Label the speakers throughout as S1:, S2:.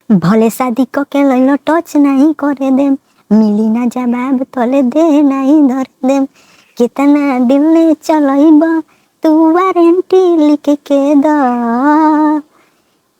S1: भले शादी क के लइलो टच नहीं करे देम, मिली ना जवाब तले दे नहीं धर देम। कितना दिन ले चलइब तू वारंटी लिख के द,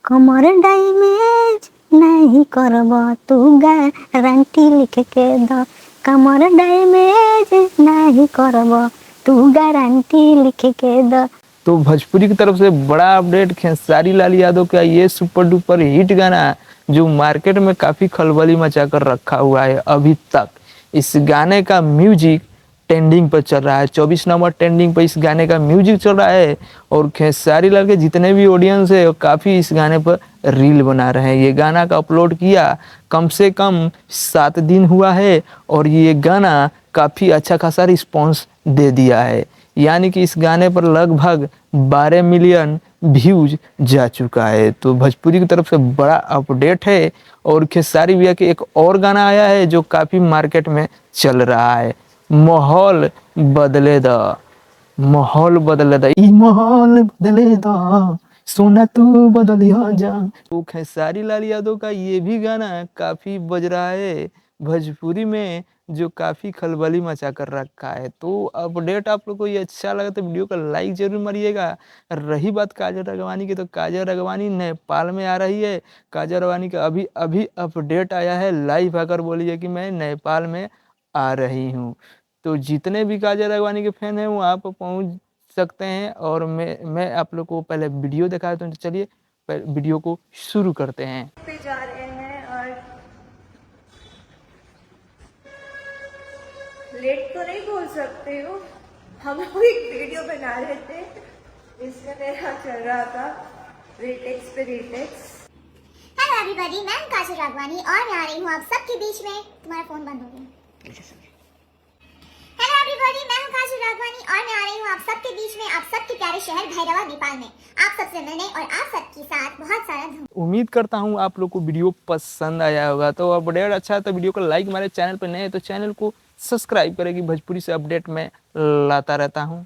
S1: कमर डैमेज नहीं करब तू गारंटी लिख के द, कमर डैमेज नहीं करब तू गारंटी लिख के द।
S2: तो भोजपुरी की तरफ से बड़ा अपडेट, खेसारी लाल यादव का ये सुपर डुपर हिट गाना जो मार्केट में काफी खलबली मचा कर रखा हुआ है अभी तक। इस गाने का म्यूजिक ट्रेंडिंग पर चल रहा है, 24 नंबर ट्रेंडिंग पर इस गाने का म्यूजिक चल रहा है। और खेसारी लाल के जितने भी ऑडियंस है काफ़ी इस गाने पर रील बना रहे हैं। ये गाना का अपलोड किया कम से कम 7 दिन हुआ है और ये गाना काफ़ी अच्छा खासा रिस्पॉन्स दे दिया है, यानी कि इस गाने पर लगभग 12 मिलियन व्यूज जा चुका है। तो भोजपुरी की तरफ से बड़ा अपडेट है। और खेसारी भैया के एक और गाना आया है जो काफ़ी मार्केट में चल रहा है, माहौल बदले द, माहौल बदले द, ई माहौल बदले द, सोना तू बदलिया जा। तो खेसारी लाल यादव का ये भी गाना काफ़ी बज रहा है भोजपुरी में, जो काफ़ी खलबली मचा कर रखा है। तो अपडेट आप लोग को ये अच्छा लगा तो वीडियो को लाइक जरूर मारिएगा। रही बात काजल राघवानी की, तो काजल राघवानी नेपाल में आ रही है। काजल राघवानी का अभी अभी अपडेट आया है, लाइव आकर बोली है कि मैं नेपाल में आ रही हूँ। तो जितने भी काजल राघवानी के फैन हैं वहाँ पर पहुँच सकते हैं। और मैं आप लोग को पहले वीडियो दिखा देता हूँ, तो चलिए वीडियो को शुरू करते हैं।
S3: पे जा रहे हैं और लेट तो नहीं बोल सकते हो, हम लोग एक वीडियो बना रहे थे इसमें मेरा चल रहा था रेटेक्स पे रेटेक्स।
S4: हेलो एवरीबॉडी, मैं हूं काजल राघवानी और मैं आ रही हूँ आप सबके बीच में। तुम्हारा फोन बंद हो गया। हेलो एवरीबॉडी, मैं हूं काजल राघवानी और मैं आ रही हूँ आप सबके बीच में, आप सबके प्यारे शहर भैरवा नेपाल में आप सबसे मिलने और आप सबके साथ बहुत सारा।
S2: उम्मीद करता हूँ आप लोग को वीडियो पसंद आया होगा। तो अपडेट अच्छा है तो वीडियो को लाइक, हमारे चैनल पर नए हैं तो चैनल को सब्सक्राइब करेगी। भोजपुरी से अपडेट में लाता रहता हूँ।